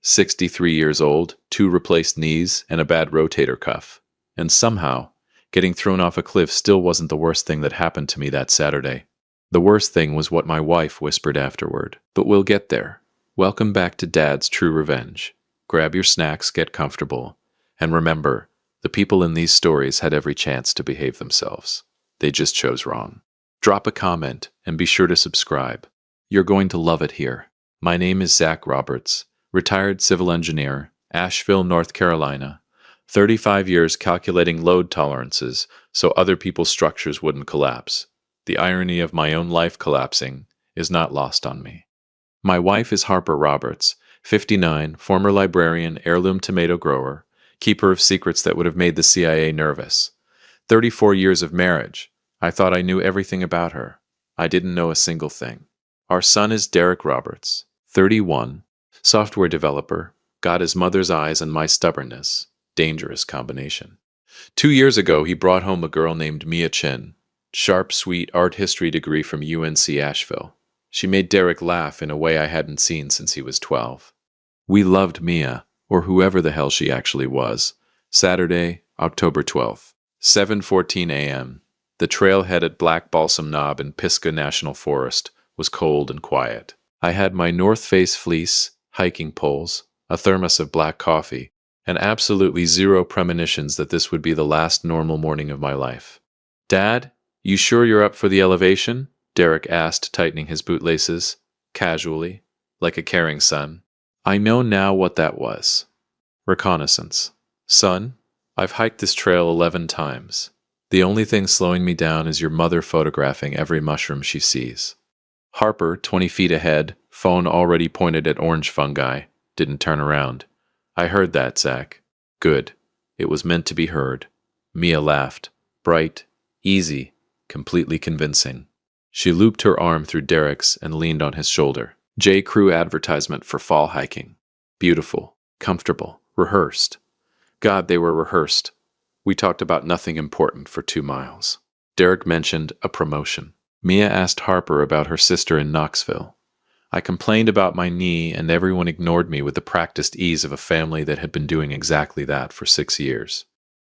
63 years old, 2 replaced knees, and a bad rotator cuff. And somehow, getting thrown off a cliff still wasn't the worst thing that happened to me that Saturday. The worst thing was what my wife whispered afterward. But we'll get there. Welcome back to Dad's True Revenge. Grab your snacks, get comfortable, and remember, the people in these stories had every chance to behave themselves. They just chose wrong. Drop a comment and be sure to subscribe. You're going to love it here. My name is Zach Roberts, retired civil engineer, Asheville, North Carolina. 35 years calculating load tolerances so other people's structures wouldn't collapse. The irony of my own life collapsing is not lost on me. My wife is Harper Roberts, 59, former librarian, heirloom tomato grower, keeper of secrets that would have made the CIA nervous. 34 years of marriage. I thought I knew everything about her. I didn't know a single thing. Our son is Derek Roberts, 31, software developer, got his mother's eyes and my stubbornness. Dangerous combination. 2 years ago, he brought home a girl named Mia Chin, sharp, sweet art history degree from UNC Asheville. She made Derek laugh in a way I hadn't seen since he was 12. We loved Mia, or whoever the hell she actually was. Saturday, October 12th, 7:14 a.m. The trailhead at Black Balsam Knob in Pisgah National Forest was cold and quiet. I had my North Face fleece, hiking poles, a thermos of black coffee, and absolutely zero premonitions that this would be the last normal morning of my life. Dad, you sure you're up for the elevation? Derek asked, tightening his bootlaces, casually, like a caring son. I know now what that was. Reconnaissance. Son, I've hiked this trail 11 times. The only thing slowing me down is your mother photographing every mushroom she sees. Harper, 20 feet ahead, phone already pointed at orange fungi, didn't turn around. I heard that, Zach. Good. It was meant to be heard. Mia laughed. Bright, easy, completely convincing. She looped her arm through Derek's and leaned on his shoulder. J. Crew advertisement for fall hiking. Beautiful, comfortable, rehearsed. God, they were rehearsed. We talked about nothing important for 2 miles. Derek mentioned a promotion. Mia asked Harper about her sister in Knoxville. I complained about my knee, and everyone ignored me with the practiced ease of a family that had been doing exactly that for 6 years.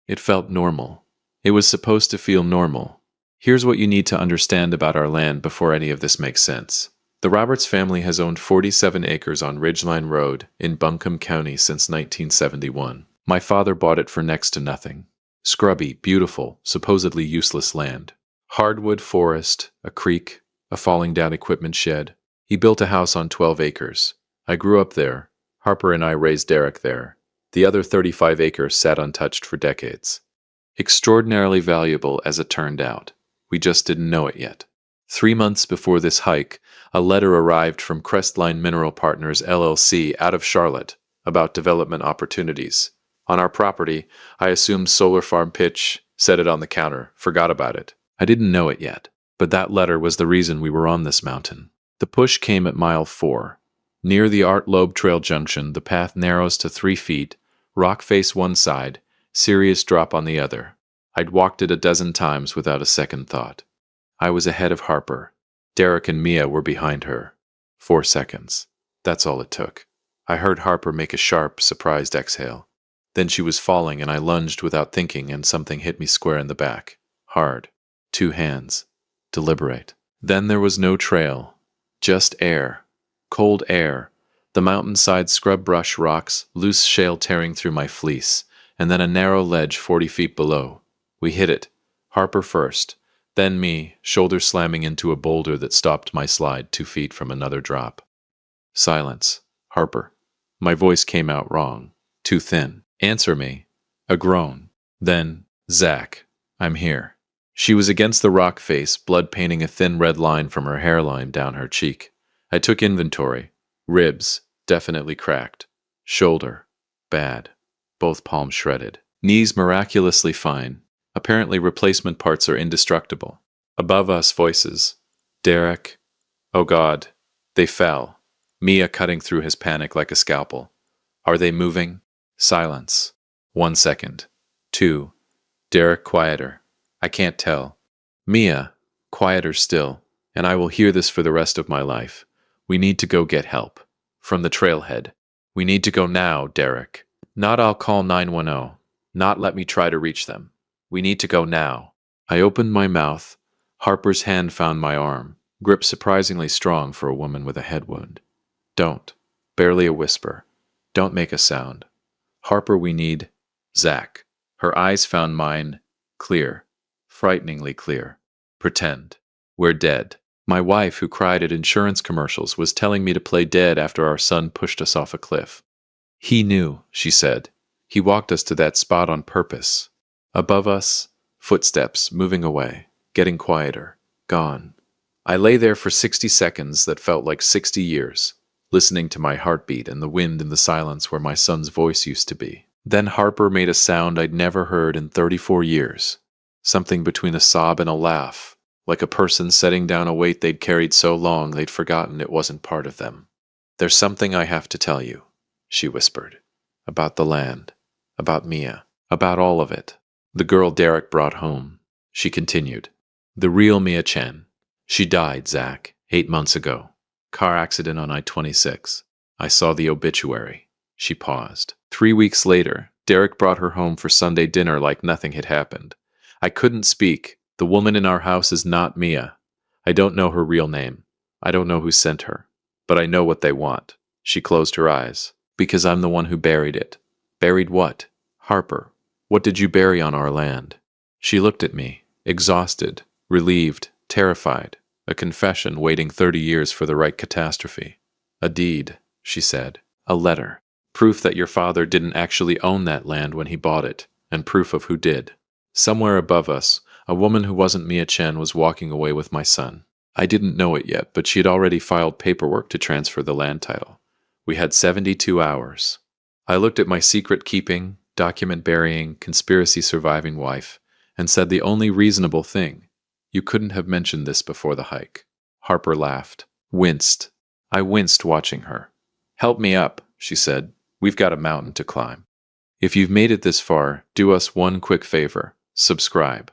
It felt normal. It was supposed to feel normal. Here's what you need to understand about our land before any of this makes sense. The Roberts family has owned 47 acres on Ridgeline Road in Buncombe County since 1971. My father bought it for next to nothing. Scrubby, beautiful, supposedly useless land. Hardwood forest, a creek, a falling down equipment shed. He built a house on 12 acres. I grew up there. Harper and I raised Derek there. The other 35 acres sat untouched for decades. Extraordinarily valuable as it turned out. We just didn't know it yet. 3 months before this hike, a letter arrived from Crestline Mineral Partners LLC out of Charlotte about development opportunities. On our property, I assumed solar farm pitch, set it on the counter, forgot about it. I didn't know it yet, but that letter was the reason we were on this mountain. The push came at mile 4. Near the Art Loeb Trail junction, the path narrows to 3 feet, rock face one side, serious drop on the other. I'd walked it a dozen times without a second thought. I was ahead of Harper. Derek and Mia were behind her. 4 seconds. That's all it took. I heard Harper make a sharp, surprised exhale. Then she was falling and I lunged without thinking and something hit me square in the back. Hard. 2 hands. Deliberate. Then there was no trail. Just air. Cold air. The mountainside scrub brush rocks, loose shale tearing through my fleece, and then a narrow ledge 40 feet below. We hit it. Harper first. Then me, shoulder slamming into a boulder that stopped my slide 2 feet from another drop. Silence. Harper. My voice came out wrong. Too thin. Answer me. A groan. Then, Zach. I'm here. She was against the rock face, blood painting a thin red line from her hairline down her cheek. I took inventory. Ribs, definitely cracked. Shoulder, bad. Both palms shredded. Knees miraculously fine. Apparently replacement parts are indestructible. Above us, voices. Derek. Oh God. They fell. Mia cutting through his panic like a scalpel. Are they moving? Silence. 1 second. 2. Derek quieter. I can't tell. Mia, quieter still, and I will hear this for the rest of my life. We need to go get help. From the trailhead. We need to go now, Derek. Not I'll call 910. Not let me try to reach them. We need to go now. I opened my mouth. Harper's hand found my arm, grip surprisingly strong for a woman with a head wound. Don't. Barely a whisper. Don't make a sound. Harper, we need... Zach. Her eyes found mine. Clear. Frighteningly clear. Pretend. We're dead. My wife, who cried at insurance commercials, was telling me to play dead after our son pushed us off a cliff. He knew, she said. He walked us to that spot on purpose. Above us, footsteps moving away, getting quieter, gone. I lay there for 60 seconds that felt like 60 years, listening to my heartbeat and the wind in the silence where my son's voice used to be. Then Harper made a sound I'd never heard in 34 years, something between a sob and a laugh, like a person setting down a weight they'd carried so long they'd forgotten it wasn't part of them. There's something I have to tell you, she whispered. About the land, about Mia, about all of it. The girl Derek brought home, she continued. The real Mia Chen. She died, Zach, 8 months ago. Car accident on I-26. I saw the obituary. She paused. 3 weeks later, Derek brought her home for Sunday dinner like nothing had happened. I couldn't speak. The woman in our house is not Mia. I don't know her real name. I don't know who sent her. But I know what they want. She closed her eyes. Because I'm the one who buried it. Buried what? Harper. What did you bury on our land? She looked at me, exhausted, relieved, terrified. A confession waiting 30 years for the right catastrophe. A deed, she said. A letter. Proof that your father didn't actually own that land when he bought it, and proof of who did. Somewhere above us, a woman who wasn't Mia Chen was walking away with my son. I didn't know it yet, but she had already filed paperwork to transfer the land title. We had 72 hours. I looked at my secret-keeping, document-burying, conspiracy-surviving wife, and said the only reasonable thing. You couldn't have mentioned this before the hike. Harper laughed. Winced. I winced watching her. Help me up, she said. We've got a mountain to climb. If you've made it this far, do us one quick favor. Subscribe.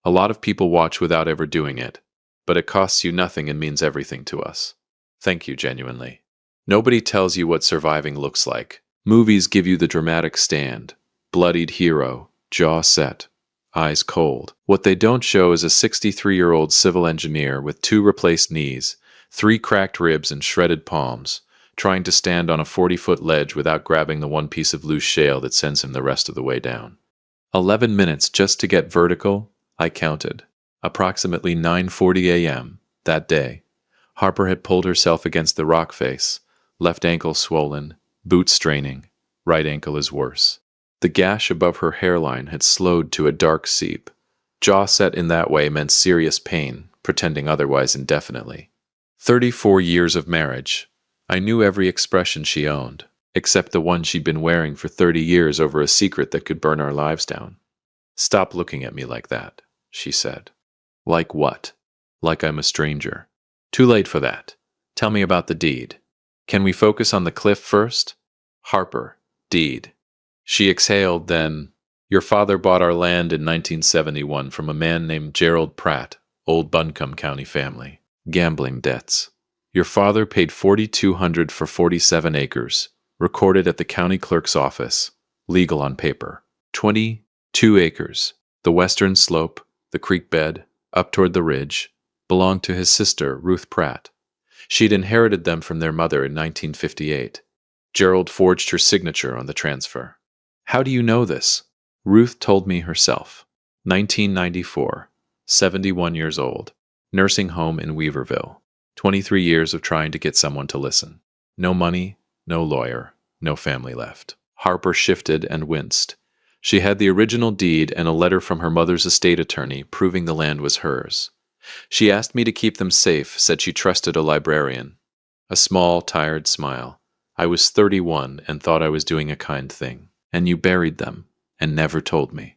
A lot of people watch without ever doing it, but it costs you nothing and means everything to us. Thank you genuinely. Nobody tells you what surviving looks like. Movies give you the dramatic stand. Bloodied hero, jaw set, eyes cold. What they don't show is a 63-year-old civil engineer with 2 replaced knees, 3 cracked ribs and shredded palms, trying to stand on a 40-foot ledge without grabbing the one piece of loose shale that sends him the rest of the way down. 11 minutes just to get vertical, I counted. Approximately 9:40 a.m. that day. Harper had pulled herself against the rock face, left ankle swollen, boot straining, right ankle is worse. The gash above her hairline had slowed to a dark seep. Jaw set in that way meant serious pain, pretending otherwise indefinitely. 34 years of marriage. I knew every expression she owned, except the one she'd been wearing for 30 years over a secret that could burn our lives down. Stop looking at me like that, she said. Like what? Like I'm a stranger. Too late for that. Tell me about the deed. Can we focus on the cliff first? Harper, deed. She exhaled then. Your father bought our land in 1971 from a man named Gerald Pratt, old Buncombe County family. Gambling debts. Your father paid $4,200 for 47 acres, recorded at the county clerk's office, legal on paper. 22 acres, the western slope, the creek bed, up toward the ridge, belonged to his sister, Ruth Pratt. She'd inherited them from their mother in 1958. Gerald forged her signature on the transfer. How do you know this? Ruth told me herself. 1994, 71 years old, nursing home in Weaverville. 23 years of trying to get someone to listen. No money, no lawyer, no family left. Harper shifted and winced. She had the original deed and a letter from her mother's estate attorney proving the land was hers. She asked me to keep them safe, said she trusted a librarian. A small, tired smile. I was 31 and thought I was doing a kind thing. And you buried them and never told me.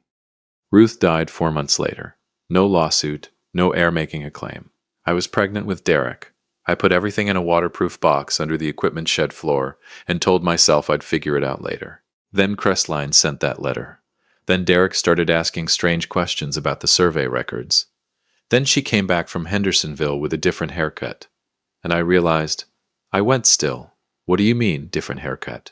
Ruth died 4 months later. No lawsuit, no heir making a claim. I was pregnant with Derek. I put everything in a waterproof box under the equipment shed floor and told myself I'd figure it out later. Then Crestline sent that letter. Then Derek started asking strange questions about the survey records. Then she came back from Hendersonville with a different haircut. And I realized, I went still. What do you mean, different haircut?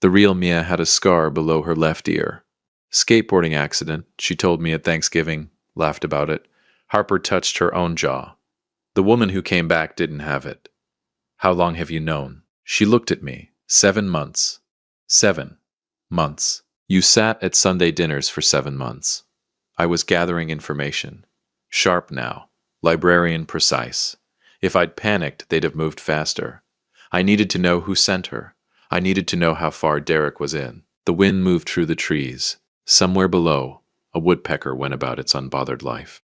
The real Mia had a scar below her left ear. Skateboarding accident, she told me at Thanksgiving, laughed about it. Harper touched her own jaw. The woman who came back didn't have it. How long have you known? She looked at me. 7 months. 7 months. You sat at Sunday dinners for 7 months. I was gathering information. Sharp now. Librarian precise. If I'd panicked, they'd have moved faster. I needed to know who sent her. I needed to know how far Derek was in. The wind moved through the trees. Somewhere below, a woodpecker went about its unbothered life.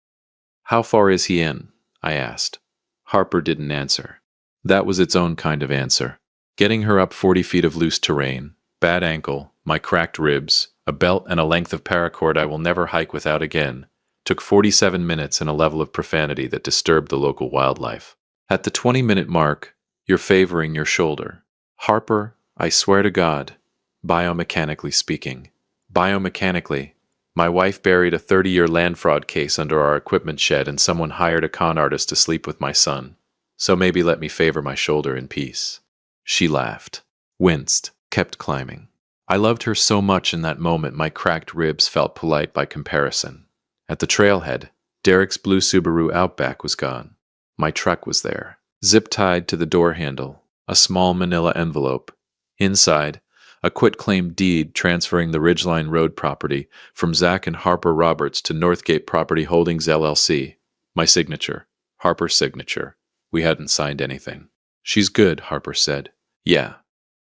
How far is he in? I asked. Harper didn't answer. That was its own kind of answer. Getting her up 40 feet of loose terrain, bad ankle, my cracked ribs, a belt and a length of paracord I will never hike without again, took 47 minutes and a level of profanity that disturbed the local wildlife. At the 20-minute mark, you're favoring your shoulder. Harper, I swear to God, biomechanically speaking. Biomechanically, my wife buried a 30-year land fraud case under our equipment shed and someone hired a con artist to sleep with my son. So maybe let me favor my shoulder in peace. She laughed, winced, kept climbing. I loved her so much in that moment my cracked ribs felt polite by comparison. At the trailhead, Derek's blue Subaru Outback was gone. My truck was there, zip-tied to the door handle, a small manila envelope. Inside, a quitclaim deed transferring the Ridgeline Road property from Zach and Harper Roberts to Northgate Property Holdings LLC. My signature. Harper's signature. We hadn't signed anything. She's good, Harper said. Yeah.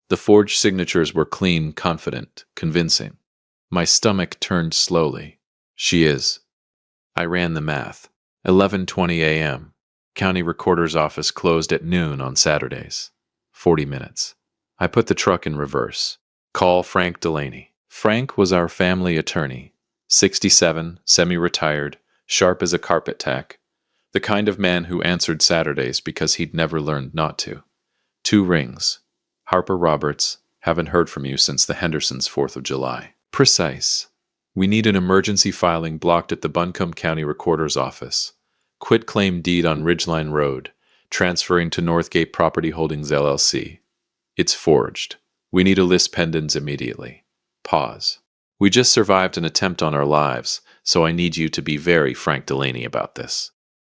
The forged signatures were clean, confident, convincing. My stomach turned slowly. She is. I ran the math. 11:20 a.m. County Recorder's Office closed at noon on Saturdays. 40 minutes. I put the truck in reverse. Call Frank Delaney. Frank was our family attorney. 67, semi-retired, sharp as a carpet tack. The kind of man who answered Saturdays because he'd never learned not to. 2 rings. Harper Roberts, haven't heard from you since the Hendersons' 4th of July. Precise. We need an emergency filing blocked at the Buncombe County Recorder's Office. Quitclaim deed on Ridgeline Road, transferring to Northgate Property Holdings LLC. It's forged. We need a list pendants immediately. Pause. We just survived an attempt on our lives, so I need you to be very Frank Delaney about this.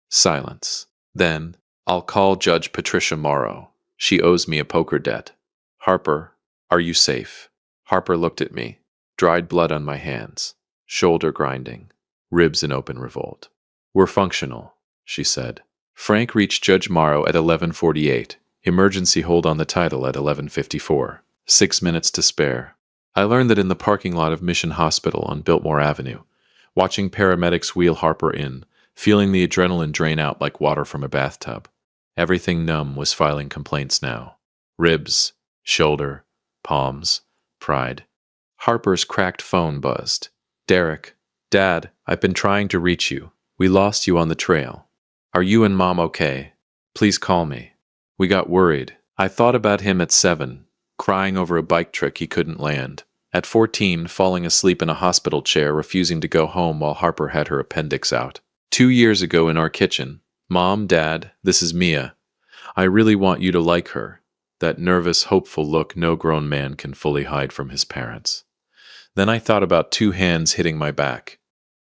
Silence. Then, I'll call Judge Patricia Morrow. She owes me a poker debt. Harper, are you safe? Harper looked at me. Dried blood on my hands. Shoulder grinding. Ribs in open revolt. We're functional, she said. Frank reached Judge Morrow at 11:48. Emergency hold on the title at 11:54. 6 minutes to spare. I learned that in the parking lot of Mission Hospital on Biltmore Avenue, watching paramedics wheel Harper in, feeling the adrenaline drain out like water from a bathtub. Everything numb was filing complaints now. Ribs, shoulder, palms, pride. Harper's cracked phone buzzed. Derek, Dad, I've been trying to reach you. We lost you on the trail. Are you and Mom okay? Please call me. We got worried. I thought about him at 7, crying over a bike trick he couldn't land. At 14, falling asleep in a hospital chair, refusing to go home while Harper had her appendix out. 2 years ago in our kitchen. Mom, Dad, this is Mia. I really want you to like her. That nervous, hopeful look no grown man can fully hide from his parents. Then I thought about 2 hands hitting my back.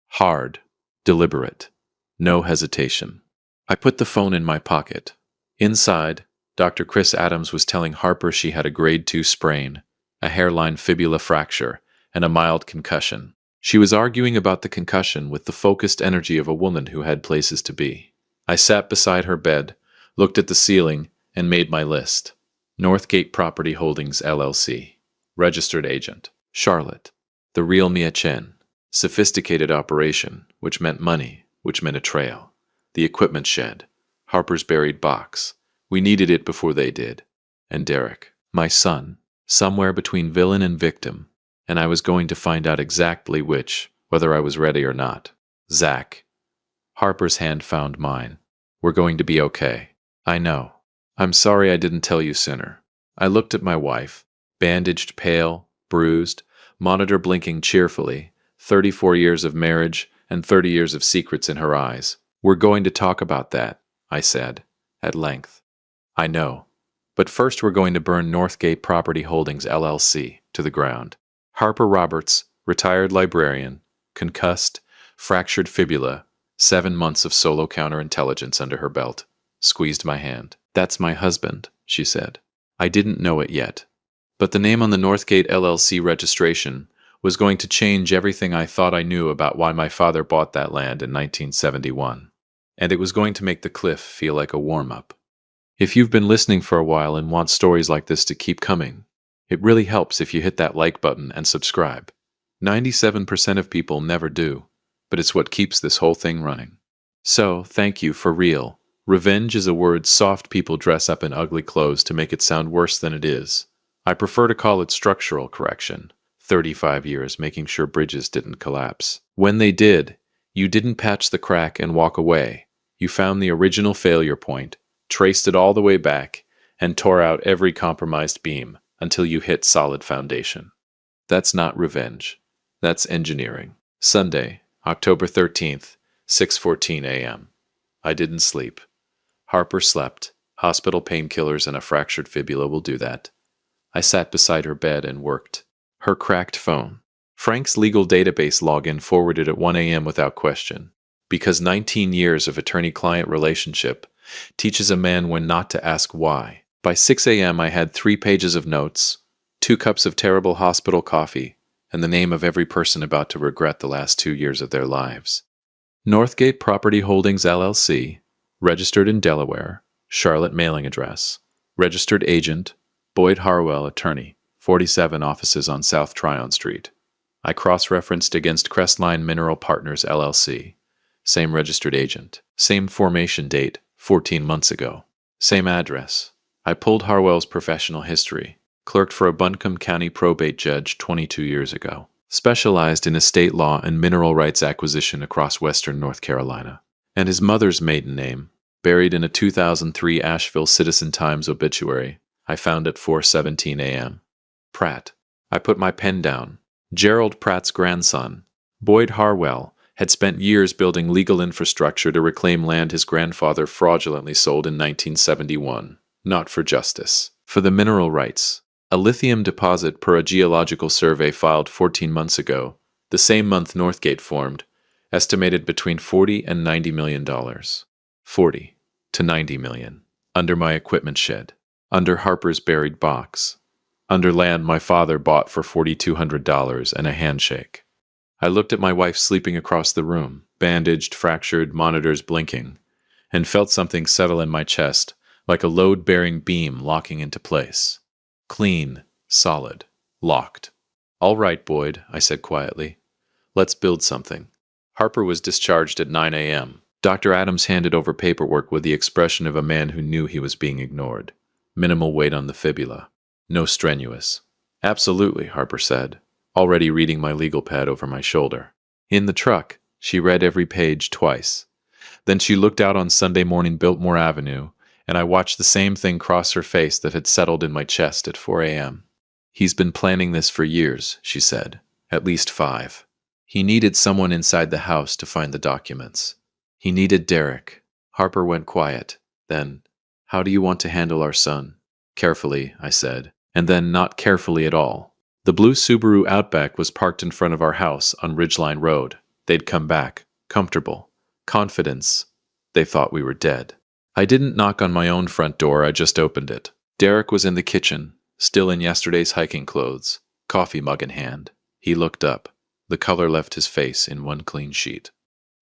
Hard, deliberate, no hesitation. I put the phone in my pocket. Inside, Dr. Chris Adams was telling Harper she had a grade 2 sprain, a hairline fibula fracture, and a mild concussion. She was arguing about the concussion with the focused energy of a woman who had places to be. I sat beside her bed, looked at the ceiling, and made my list. Northgate Property Holdings LLC. Registered agent. Charlotte. The real Mia Chen. Sophisticated operation, which meant money, which meant a trail. The equipment shed. Harper's buried box. We needed it before they did. And Derek, my son, somewhere between villain and victim, and I was going to find out exactly which, whether I was ready or not. Zach. Harper's hand found mine. We're going to be okay. I know. I'm sorry I didn't tell you sooner. I looked at my wife, bandaged, pale, bruised, monitor blinking cheerfully, 34 years of marriage and 30 years of secrets in her eyes. We're going to talk about that, I said, at length. I know. But first we're going to burn Northgate Property Holdings LLC. to the ground. Harper Roberts, retired librarian, concussed, fractured fibula, 7 months of solo counterintelligence under her belt, squeezed my hand. "That's my husband," she said. I didn't know it yet. But the name on the Northgate LLC registration was going to change everything I thought I knew about why my father bought that land in 1971. And it was going to make the cliff feel like a warm-up. If you've been listening for a while and want stories like this to keep coming, it really helps if you hit that like button and subscribe. 97% of people never do, but it's what keeps this whole thing running. So, thank you for real. Revenge is a word soft people dress up in ugly clothes to make it sound worse than it is. I prefer to call it structural correction. 35 years making sure bridges didn't collapse. When they did, you didn't patch the crack and walk away. You found the original failure point, traced it all the way back, and tore out every compromised beam until you hit solid foundation. That's not revenge. That's engineering. Sunday, October 13th, 6:14 a.m. I didn't sleep. Harper slept. Hospital painkillers and a fractured fibula will do that. I sat beside her bed and worked. Her cracked phone. Frank's legal database login forwarded at 1 a.m. without question, because 19 years of attorney-client relationship teaches a man when not to ask why. By 6 a.m. I had 3 pages of notes, 2 cups of terrible hospital coffee, and the name of every person about to regret the last 2 years of their lives. Northgate Property Holdings LLC, registered in Delaware, Charlotte mailing address, registered agent, Boyd Harwell, attorney, 47 offices on South Tryon Street. I cross-referenced against Crestline Mineral Partners LLC. Same registered agent. Same formation date, 14 months ago. Same address. I pulled Harwell's professional history. Clerked for a Buncombe County probate judge 22 years ago. Specialized in estate law and mineral rights acquisition across western North Carolina. And his mother's maiden name, buried in a 2003 Asheville Citizen-Times obituary, I found at 4:17 a.m. Pratt. I put my pen down. Gerald Pratt's grandson, Boyd Harwell, had spent years building legal infrastructure to reclaim land his grandfather fraudulently sold in 1971. Not for justice. For the mineral rights. A lithium deposit per a geological survey filed 14 months ago, the same month Northgate formed, estimated between $40 and $90 million. 40 to 90 million. Under my equipment shed. Under Harper's buried box. Under land my father bought for $4,200 and a handshake. I looked at my wife sleeping across the room, bandaged, fractured, monitors blinking, and felt something settle in my chest, like a load-bearing beam locking into place. Clean, solid, locked. "All right, Boyd," I said quietly. "Let's build something." Harper was discharged at 9 a.m. Dr. Adams handed over paperwork with the expression of a man who knew he was being ignored. Minimal weight on the fibula. No strenuous. "Absolutely," Harper said, already reading my legal pad over my shoulder. In the truck, she read every page twice. Then she looked out on Sunday morning Biltmore Avenue, and I watched the same thing cross her face that had settled in my chest at 4 a.m. "He's been planning this for years," she said. "At least 5. He needed someone inside the house to find the documents. He needed Derek." Harper went quiet. Then, "How do you want to handle our son?" "Carefully," I said, and then not carefully at all. The blue Subaru Outback was parked in front of our house on Ridgeline Road. They'd come back, comfortable, confidence. They thought we were dead. I didn't knock on my own front door, I just opened it. Derek was in the kitchen, still in yesterday's hiking clothes, coffee mug in hand. He looked up. The color left his face in one clean sheet.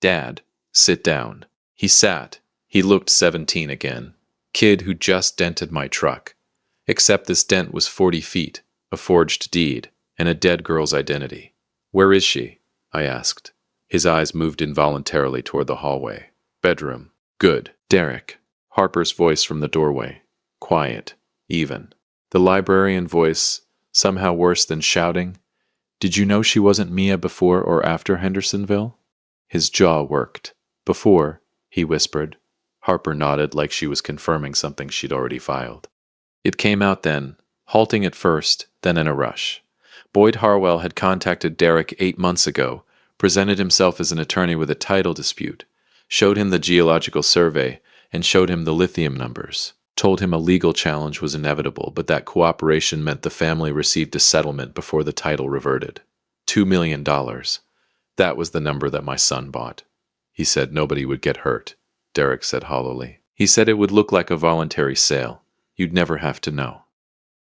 "Dad, sit down." He sat. He looked 17 again. Kid who just dented my truck. Except this dent was 40 feet, a forged deed, and a dead girl's identity. "Where is she?" I asked. His eyes moved involuntarily toward the hallway. "Bedroom." "Good." "Derek." Harper's voice from the doorway. Quiet. Even. The librarian voice, somehow worse than shouting. "Did you know she wasn't Mia before or after Hendersonville?" His jaw worked. "Before," he whispered. Harper nodded like she was confirming something she'd already filed. "It came out then, halting at first, then in a rush. Boyd Harwell had contacted Derek 8 months ago, presented himself as an attorney with a title dispute, showed him the geological survey, and showed him the lithium numbers. told him a legal challenge was inevitable, but that cooperation meant the family received a settlement before the title reverted. $2 million. That was the number that my son bought. He said nobody would get hurt, Derek said hollowly. He said it would look like a voluntary sale. You'd never have to know.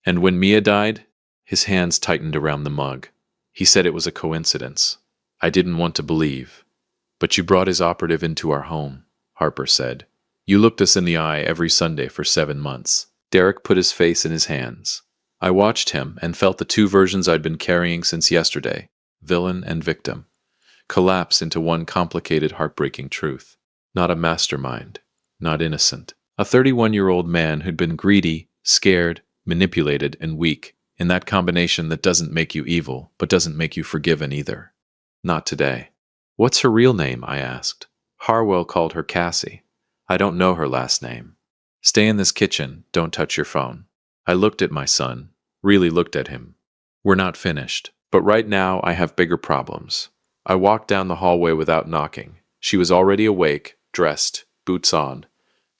And when Mia died, his hands tightened around the mug. He said it was a coincidence. I didn't want to believe. But you brought his operative into our home, Harper said. You looked us in the eye every Sunday for 7 months. Derek put his face in his hands. I watched him and felt the two versions I'd been carrying since yesterday, villain and victim, collapse into one complicated, heartbreaking truth. Not a mastermind, not innocent. A 31-year-old man who'd been greedy, scared, manipulated, and weak, in that combination that doesn't make you evil, but doesn't make you forgiven either. Not today. What's her real name? I asked. Harwell called her Cassie. I don't know her last name. Stay in this kitchen, don't touch your phone. I looked at my son, really looked at him. We're not finished, but right now I have bigger problems. I walked down the hallway without knocking. She was already awake, dressed, boots on,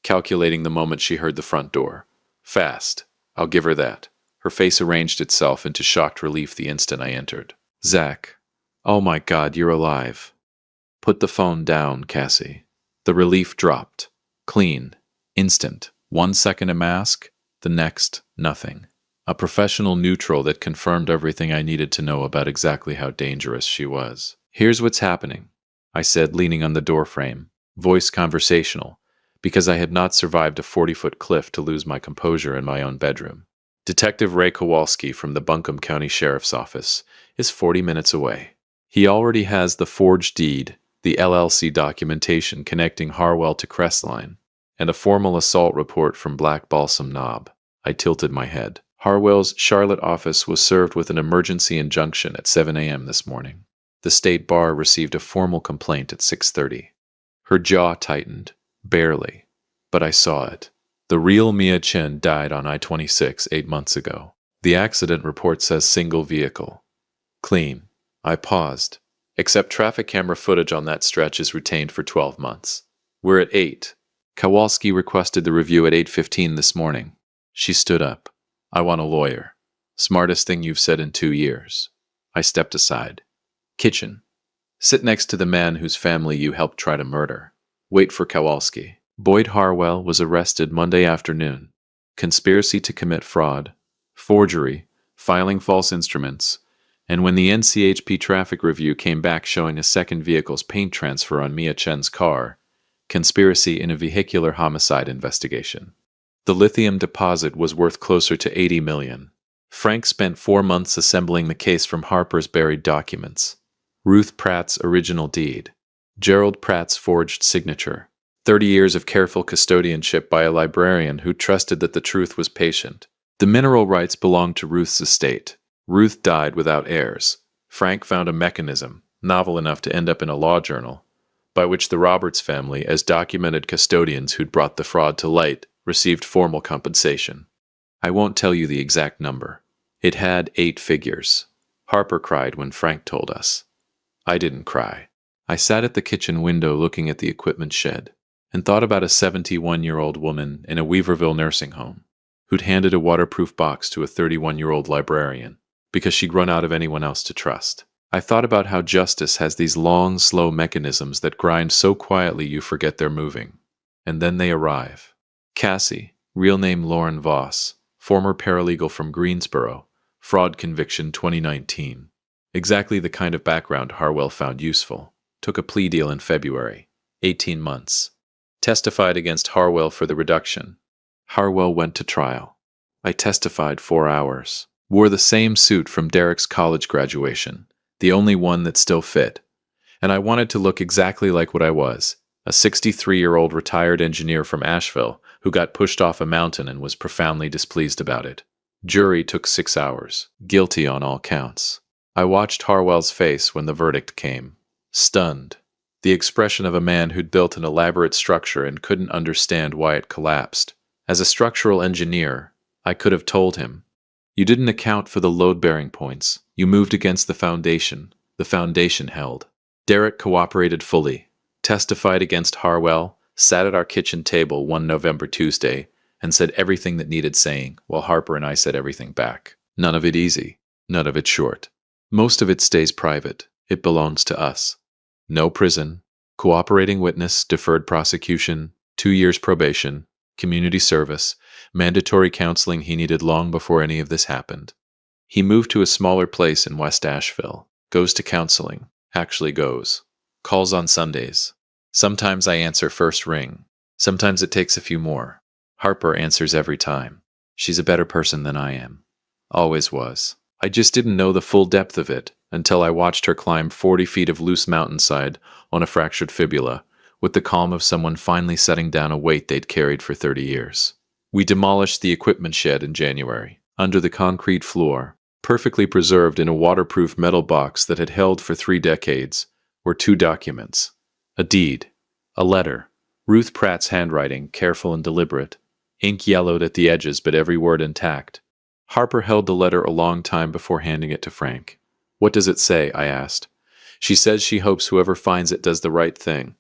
calculating the moment she heard the front door. Fast. I'll give her that. Her face arranged itself into shocked relief the instant I entered. Zach. Oh my God, you're alive. Put the phone down, Cassie. The relief dropped. Clean. Instant. 1 second a mask, the next, nothing. A professional neutral that confirmed everything I needed to know about exactly how dangerous she was. Here's what's happening, I said, leaning on the doorframe, voice conversational, because I had not survived a 40-foot cliff to lose my composure in my own bedroom. Detective Ray Kowalski from the Buncombe County Sheriff's Office is 40 minutes away. He already has the forged deed, the LLC documentation connecting Harwell to Crestline, and a formal assault report from Black Balsam Knob. I tilted my head. Harwell's Charlotte office was served with an emergency injunction at 7 a.m. this morning. The state bar received a formal complaint at 6:30. Her jaw tightened, barely, but I saw it. The real Mia Chen died on I-26 8 months ago. The accident report says single vehicle. Clean. I paused. Except traffic camera footage on that stretch is retained for 12 months. We're at 8. Kowalski requested the review at 8:15 this morning. She stood up. I want a lawyer. Smartest thing you've said in 2 years. I stepped aside. Kitchen. Sit next to the man whose family you helped try to murder. Wait for Kowalski. Boyd Harwell was arrested Monday afternoon. Conspiracy to commit fraud, forgery, filing false instruments, and when the NCHP traffic review came back showing a second vehicle's paint transfer on Mia Chen's car, conspiracy in a vehicular homicide investigation. The lithium deposit was worth closer to $80 million. Frank spent 4 months assembling the case from Harper's buried documents. Ruth Pratt's original deed. Gerald Pratt's forged signature. 30 years of careful custodianship by a librarian who trusted that the truth was patient. The mineral rights belonged to Ruth's estate. Ruth died without heirs. Frank found a mechanism, novel enough to end up in a law journal, by which the Roberts family, as documented custodians who'd brought the fraud to light, received formal compensation. I won't tell you the exact number. It had 8 figures. Harper cried when Frank told us. I didn't cry. I sat at the kitchen window looking at the equipment shed and thought about a 71-year-old woman in a Weaverville nursing home who'd handed a waterproof box to a 31-year-old librarian because she'd run out of anyone else to trust. I thought about how justice has these long, slow mechanisms that grind so quietly you forget they're moving. And then they arrive. Cassie, real name Lauren Voss, former paralegal from Greensboro, fraud conviction 2019. Exactly the kind of background Harwell found useful. Took a plea deal in February. 18 months. Testified against Harwell for the reduction. Harwell went to trial. I testified 4 hours. Wore the same suit from Derek's college graduation, the only one that still fit. And I wanted to look exactly like what I was, a 63-year-old retired engineer from Asheville who got pushed off a mountain and was profoundly displeased about it. Jury took 6 hours. Guilty on all counts. I watched Harwell's face when the verdict came. Stunned. The expression of a man who'd built an elaborate structure and couldn't understand why it collapsed. As a structural engineer, I could have told him, you didn't account for the load-bearing points. You moved against the foundation. The foundation held. Derek cooperated fully, testified against Harwell, sat at our kitchen table one November Tuesday, and said everything that needed saying, while Harper and I said everything back. None of it easy, none of it short. Most of it stays private. It belongs to us. No prison, cooperating witness, deferred prosecution, 2 years probation, community service, mandatory counseling he needed long before any of this happened. He moved to a smaller place in West Asheville, goes to counseling, actually goes, calls on Sundays. Sometimes I answer first ring. Sometimes it takes a few more. Harper answers every time. She's a better person than I am. Always was. I just didn't know the full depth of it until I watched her climb 40 feet of loose mountainside on a fractured fibula, with the calm of someone finally setting down a weight they'd carried for 30 years. We demolished the equipment shed in January, under the concrete floor, perfectly preserved in a waterproof metal box that had held for 3 decades, were 2 documents. A deed, a letter, Ruth Pratt's handwriting, careful and deliberate, ink yellowed at the edges but every word intact. Harper held the letter a long time before handing it to Frank. "What does it say?" I asked. "She says she hopes whoever finds it does the right thing.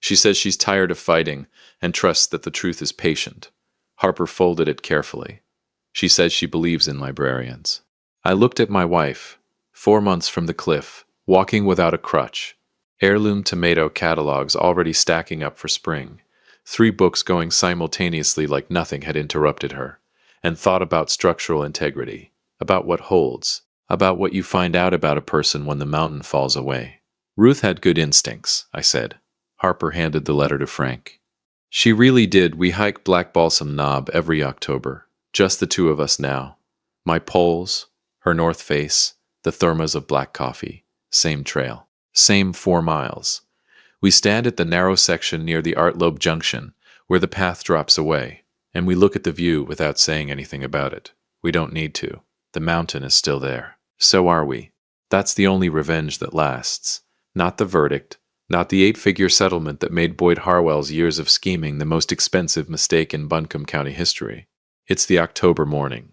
She says she's tired of fighting and trusts that the truth is patient." Harper folded it carefully. "She says she believes in librarians." I looked at my wife, 4 months from the cliff, walking without a crutch, heirloom tomato catalogs already stacking up for spring, 3 books going simultaneously like nothing had interrupted her, and thought about structural integrity, about what holds, about what you find out about a person when the mountain falls away. "Ruth had good instincts," I said. Harper handed the letter to Frank. "She really did. We hike Black Balsam Knob every October, just the 2 of us now. My poles, her north face, the thermos of black coffee, same trail, same 4 miles. We stand at the narrow section near the Artlobe Junction, where the path drops away, and we look at the view without saying anything about it. We don't need to. The mountain is still there. So are we. That's the only revenge that lasts. Not the verdict, not the 8-figure settlement that made Boyd Harwell's years of scheming the most expensive mistake in Buncombe County history. It's the October morning.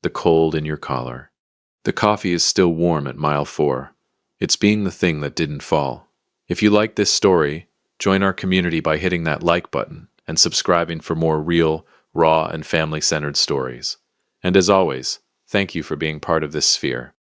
The cold in your collar. The coffee is still warm at mile 4. It's being the thing that didn't fall. If you like this story, join our community by hitting that like button and subscribing for more real, raw, and family-centered stories. And as always, thank you for being part of this sphere.